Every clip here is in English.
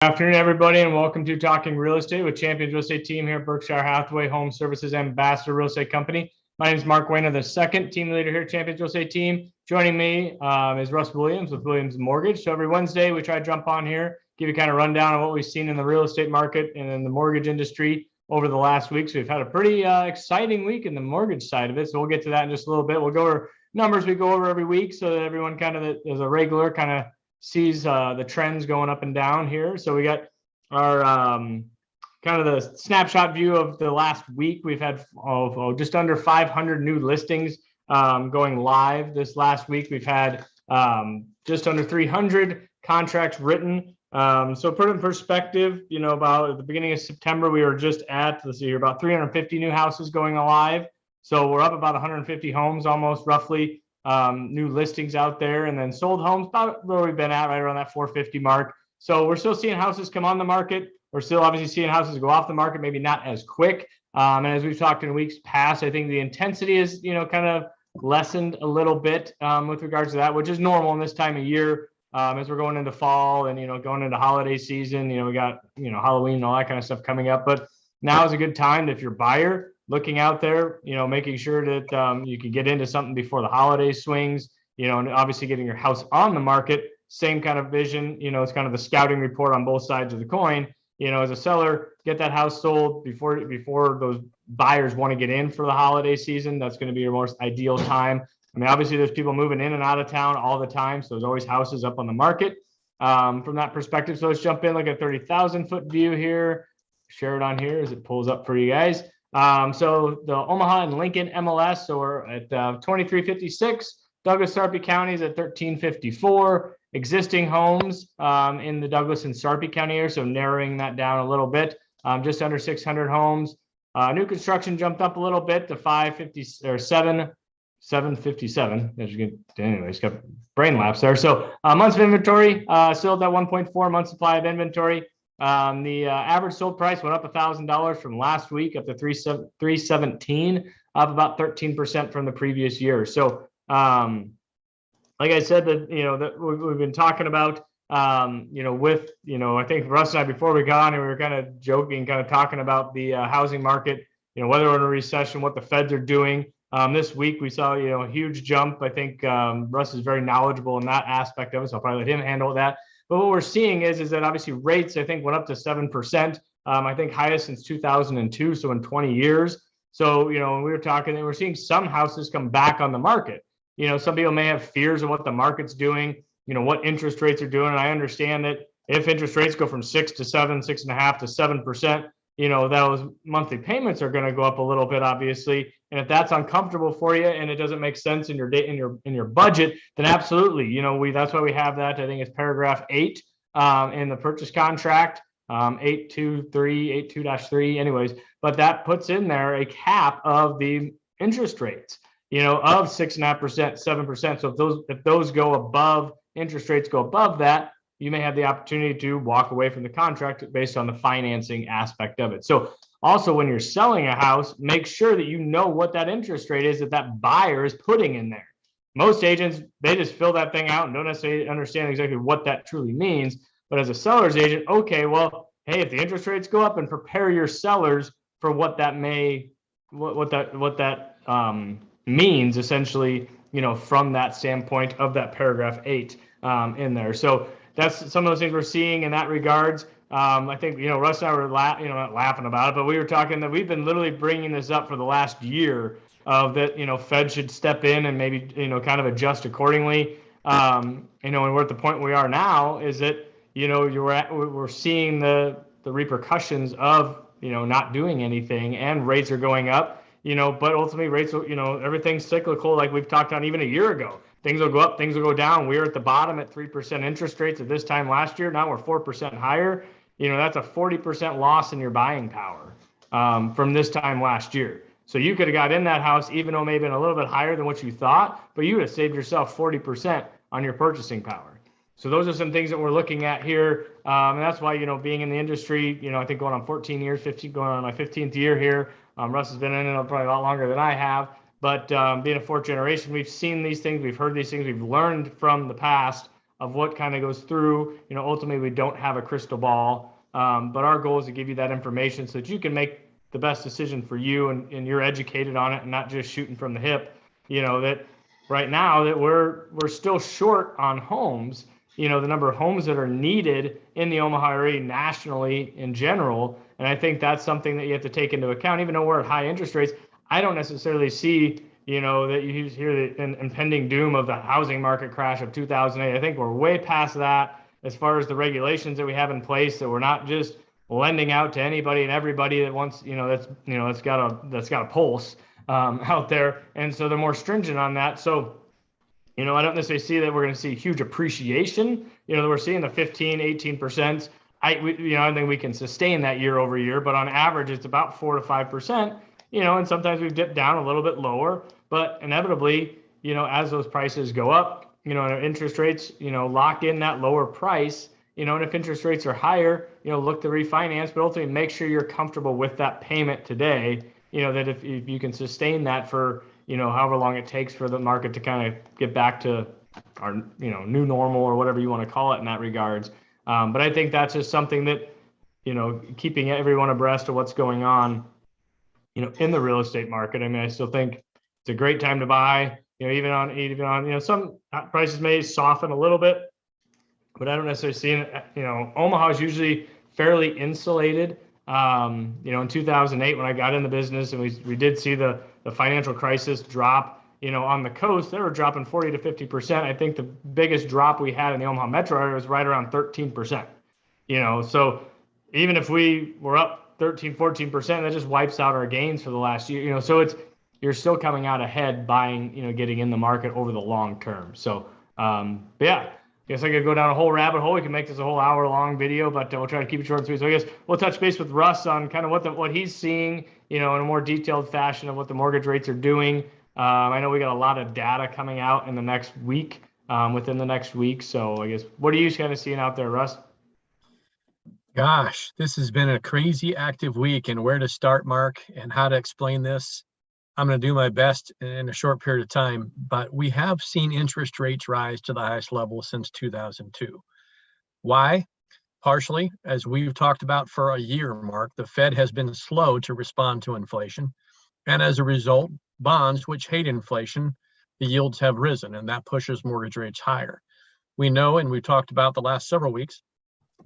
Good afternoon, everybody, and welcome to Talking Real Estate with Champions Real Estate Team here at Berkshire Hathaway Home Services Ambassador Real Estate Company. My name is Mark Wehner, the second team leader here at Champions Real Estate Team. Joining me is Russ Williams with Williams Mortgage. So every Wednesday, we try to jump on here, give you kind of rundown of what we've seen in the real estate market and in the mortgage industry over the last week. So we've had a pretty exciting week in the mortgage side of it. So we'll get to that in just a little bit. We'll go over numbers we go over every week so that everyone kind of is a regular kind of sees the trends going up and down here. So we got our kind of the snapshot view of the last week. We've had just under 500 new listings going live this last week. We've had just under 300 contracts written. So put in perspective, about at the beginning of September, we were just at, let's see here, about 350 new houses going live. So we're up about 150 homes, almost roughly, new listings out there, and then sold homes about where we've been at, right around that 450 mark. So we're still seeing houses come on the market. We're still obviously seeing houses go off the market, maybe not as quick. And as we've talked in weeks past, I think the intensity is, kind of lessened a little bit with regards to that, which is normal in this time of year as we're going into fall and, going into holiday season. We got, Halloween and all that kind of stuff coming up. But now is a good time if you're a buyer looking out there, making sure that you can get into something before the holiday swings, and obviously getting your house on the market. Same kind of vision, it's kind of the scouting report on both sides of the coin. As a seller, get that house sold before those buyers want to get in for the holiday season. That's going to be your most ideal time. I mean, obviously, there's people moving in and out of town all the time, so there's always houses up on the market from that perspective. So let's jump in, look at 30,000-foot view here. Share it on here as it pulls up for you guys. So the Omaha and Lincoln MLS, so we're at 2356. Douglas Sarpy counties at 1354. Existing homes in the Douglas and Sarpy County area, so narrowing that down a little bit, just under 600 homes. New construction jumped up a little bit to 757. Anyways, got brain lapse there. So months of inventory still at 1.4 month supply of inventory. The average sold price went up $1,000 from last week up to 317, up about 13% from the previous year. So like I said, that we've been talking about, with I think Russ and I before we got on, and we were kind of joking, kind of talking about the housing market, whether we're in a recession, what the Feds are doing. This week we saw a huge jump. I think Russ is very knowledgeable in that aspect of it, so I'll probably let him handle that. But what we're seeing is that obviously rates, I think, went up to 7%. I think highest since 2002, so in 20 years. So when we were talking, and we're seeing some houses come back on the market. Some people may have fears of what the market's doing, what interest rates are doing. And I understand that if interest rates go from 6 to 7, 6.5 to 7%, those monthly payments are going to go up a little bit, obviously. And if that's uncomfortable for you and it doesn't make sense in your budget, then absolutely, that's why we have that. I think it's paragraph 8 in the purchase contract, 823, anyways. But that puts in there a cap of the interest rates. Of 6.5%, 7%. So if those go above, interest rates go above that, you may have the opportunity to walk away from the contract based on the financing aspect of it. So also when you're selling a house, make sure that you know what that interest rate is that buyer is putting in there. Most agents, they just fill that thing out and don't necessarily understand exactly what that truly means. But as a seller's agent, okay, well, hey, if the interest rates go up, and prepare your sellers for what that means essentially, from that standpoint of that paragraph 8 in there. So that's some of those things we're seeing in that regards. I think, Russ and I were not laughing about it, but we were talking that we've been literally bringing this up for the last year of that, Fed should step in and maybe, kind of adjust accordingly. And we're at the point we are now is that, we're seeing the repercussions of, not doing anything, and rates are going up. But ultimately rates will, everything's cyclical, like we've talked on even a year ago. Things will go up, things will go down. We were at the bottom at 3% interest rates at this time last year. Now we're 4% higher. That's a 40% loss in your buying power from this time last year. So you could have got in that house, even though it may have been a little bit higher than what you thought, but you would have saved yourself 40% on your purchasing power. So those are some things that we're looking at here. And that's why, being in the industry, I think going on 14 years, 15, going on my 15th year here. Russ has been in it probably a lot longer than I have. But being a fourth generation, we've seen these things, we've heard these things, we've learned from the past of what kind of goes through. Ultimately, we don't have a crystal ball, but our goal is to give you that information so that you can make the best decision for you, and you're educated on it and not just shooting from the hip. That right now that we're still short on homes. The number of homes that are needed in the Omaha area nationally in general. And I think that's something that you have to take into account. Even though we're at high interest rates, I don't necessarily see, that you hear the impending doom of the housing market crash of 2008. I think we're way past that as far as the regulations that we have in place, that we're not just lending out to anybody and everybody that wants, that's got a pulse out there. And so they're more stringent on that. So I don't necessarily see that we're going to see huge appreciation. We're seeing the 15, 18%. I think we can sustain that year over year, but on average, it's about 4 to 5%. And sometimes we've dipped down a little bit lower, but inevitably, as those prices go up, and our interest rates, lock in that lower price. And if interest rates are higher, look to refinance, but ultimately make sure you're comfortable with that payment today. That if you can sustain that for however long it takes for the market to kind of get back to our, new normal or whatever you want to call it in that regards. But I think that's just something that, keeping everyone abreast of what's going on, in the real estate market. I mean, I still think it's a great time to buy, even on, some prices may soften a little bit, but I don't necessarily see it. Omaha is usually fairly insulated. In 2008, when I got in the business and we did see the financial crisis drop, on the coast, they were dropping 40 to 50%. I think the biggest drop we had in the Omaha metro area was right around 13%. So even if we were up 13, 14%, that just wipes out our gains for the last year. So you're still coming out ahead buying, getting in the market over the long term. So, but yeah. I guess I could go down a whole rabbit hole. We can make this a whole hour-long video, but we'll try to keep it short and sweet. So I guess we'll touch base with Russ on kind of what he's seeing, in a more detailed fashion of what the mortgage rates are doing. I know we got a lot of data coming out in the next week, within the next week. So I guess, what are you kind of seeing out there, Russ? Gosh, this has been a crazy active week, and where to start, Mark, and how to explain this. I'm going to do my best in a short period of time, but we have seen interest rates rise to the highest level since 2002. Why? Partially, as we've talked about for a year, Mark, the Fed has been slow to respond to inflation. And as a result, bonds, which hate inflation, the yields have risen, and that pushes mortgage rates higher. We know, and we've talked about the last several weeks,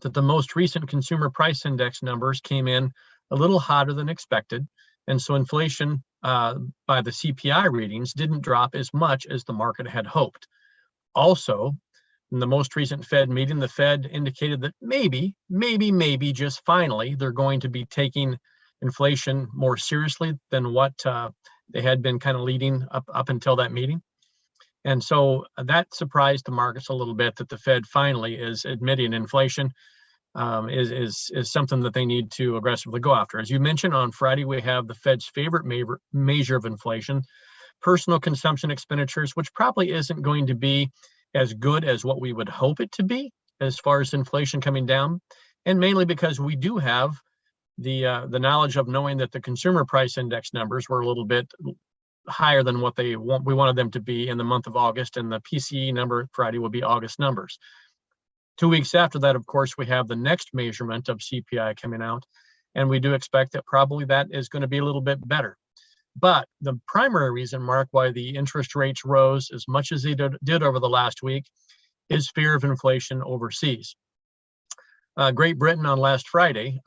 that the most recent consumer price index numbers came in a little hotter than expected. And so inflation by the CPI readings didn't drop as much as the market had hoped. Also, in the most recent Fed meeting, the Fed indicated that maybe just finally, they're going to be taking inflation more seriously than what they had been kind of leading up until that meeting. And so that surprised the markets a little bit, that the Fed finally is admitting inflation is something that they need to aggressively go after. As you mentioned, on Friday, we have the Fed's favorite measure of inflation, personal consumption expenditures, which probably isn't going to be as good as what we would hope it to be as far as inflation coming down, and mainly because we do have the knowledge of knowing that the consumer price index numbers were a little bit higher than what we wanted them to be in the month of August, and the PCE number Friday will be August numbers. 2 weeks after that, of course, we have the next measurement of CPI coming out, and we do expect that probably that is going to be a little bit better. But the primary reason, Mark, why the interest rates rose as much as they did over the last week is fear of inflation overseas. Great Britain on last Friday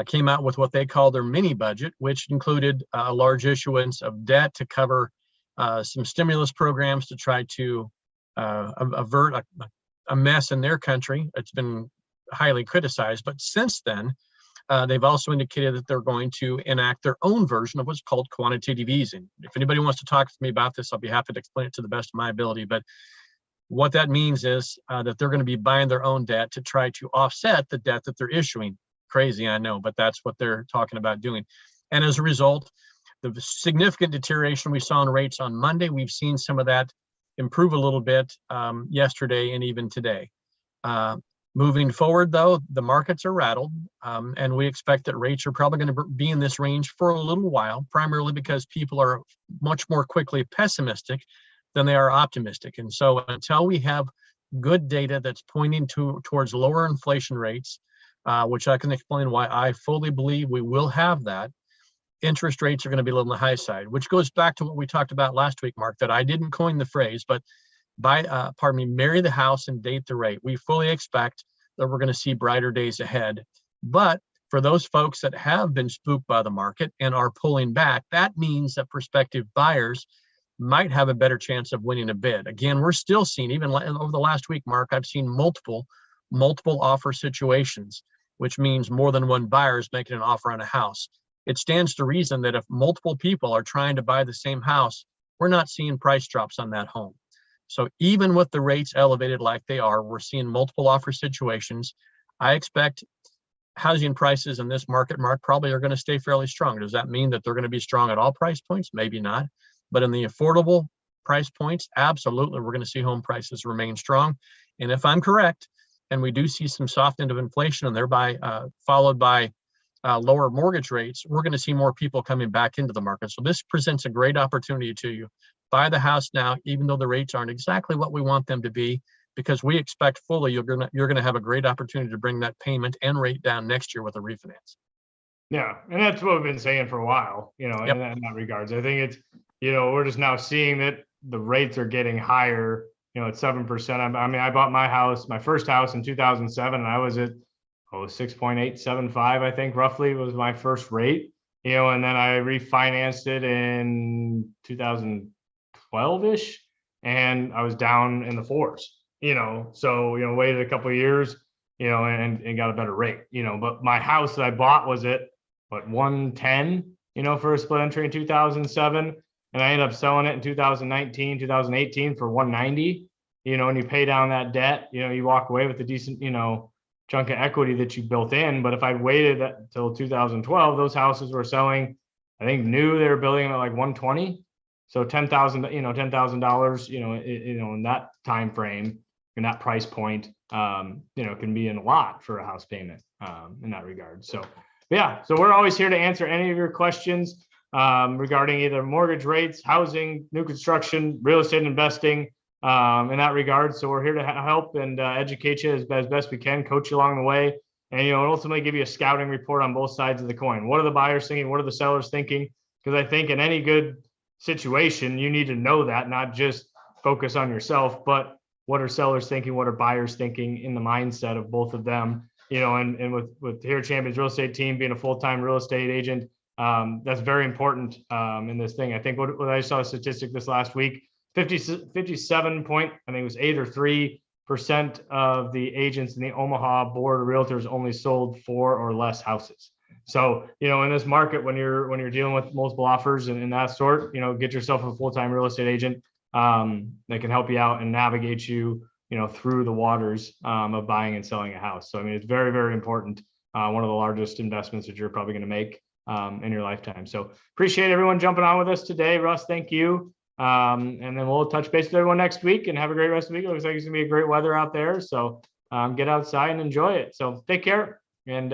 came out with what they call their mini budget, which included a large issuance of debt to cover some stimulus programs to try to avert a mess in their country. It's been highly criticized, but since then, they've also indicated that they're going to enact their own version of what's called quantitative easing. If anybody wants to talk to me about this, I'll be happy to explain it to the best of my ability. But what that means is that they're going to be buying their own debt to try to offset the debt that they're issuing. Crazy, I know, but that's what they're talking about doing. And as a result, the significant deterioration we saw in rates on Monday, we've seen some of that improve a little bit yesterday and even today. Moving forward, though, the markets are rattled, and we expect that rates are probably going to be in this range for a little while, primarily because people are much more quickly pessimistic than they are optimistic. And so until we have good data that's pointing towards lower inflation rates, which I can explain why I fully believe we will have that. Interest rates are going to be a little on the high side, which goes back to what we talked about last week, Mark, that I didn't coin the phrase, but marry the house and date the rate. We fully expect that we're going to see brighter days ahead. But for those folks that have been spooked by the market and are pulling back, that means that prospective buyers might have a better chance of winning a bid. Again, we're still seeing, even over the last week, Mark, I've seen multiple offer situations, which means more than one buyer is making an offer on a house. It stands to reason that if multiple people are trying to buy the same house, we're not seeing price drops on that home. So even with the rates elevated like they are, we're seeing multiple offer situations. I expect housing prices in this market, Mark, probably are going to stay fairly strong. Does that mean that they're going to be strong at all price points? Maybe not. But in the affordable price points, absolutely, we're going to see home prices remain strong. And if I'm correct, and we do see some softening of inflation and thereby followed by lower mortgage rates, we're going to see more people coming back into the market. So this presents a great opportunity to you. Buy the house now, even though the rates aren't exactly what we want them to be, because we expect fully you're going to have a great opportunity to bring that payment and rate down next year with a refinance. Yeah, and that's what we've been saying for a while, yep. In that regards. I think it's, we're just now seeing that the rates are getting higher, at 7%. I mean, I bought my first house in 2007, and I was at 6.875, I think roughly was my first rate, and then I refinanced it in 2012-ish, and I was down in the fours, so, waited a couple of years, and got a better rate, but my house that I bought was at 110, for a split entry in 2007. And I ended up selling it in 2019, 2018 for 190, and you pay down that debt, you walk away with a decent, chunk of equity that you built in. But if I'd waited until 2012, those houses were selling, I think new, they were building at like 120. So $10,000, in that time frame, in that price point, can be a lot for a house payment in that regard. So yeah, so we're always here to answer any of your questions regarding either mortgage rates, housing, new construction, real estate investing, in that regard. So we're here to help and educate you as best we can, coach you along the way, and ultimately give you a scouting report on both sides of the coin. What are the buyers thinking? What are the sellers thinking? Because I think in any good situation, you need to know that, not just focus on yourself, but what are sellers thinking? What are buyers thinking in the mindset of both of them? And with here Champions Real Estate Team being a full-time real estate agent, that's very important in this thing. I think what I saw a statistic this last week, 57 point, I think it was 8 or 3% of the agents in the Omaha Board of Realtors only sold 4 or less houses. So, in this market, when you're dealing with multiple offers and that sort, get yourself a full-time real estate agent that can help you out and navigate you, through the waters of buying and selling a house. So, I mean, it's very, very important. One of the largest investments that you're probably going to make in your lifetime. So appreciate everyone jumping on with us today. Russ, thank you. And then we'll touch base with everyone next week and have a great rest of the week. It looks like it's gonna be a great weather out there. So get outside and enjoy it. So take care and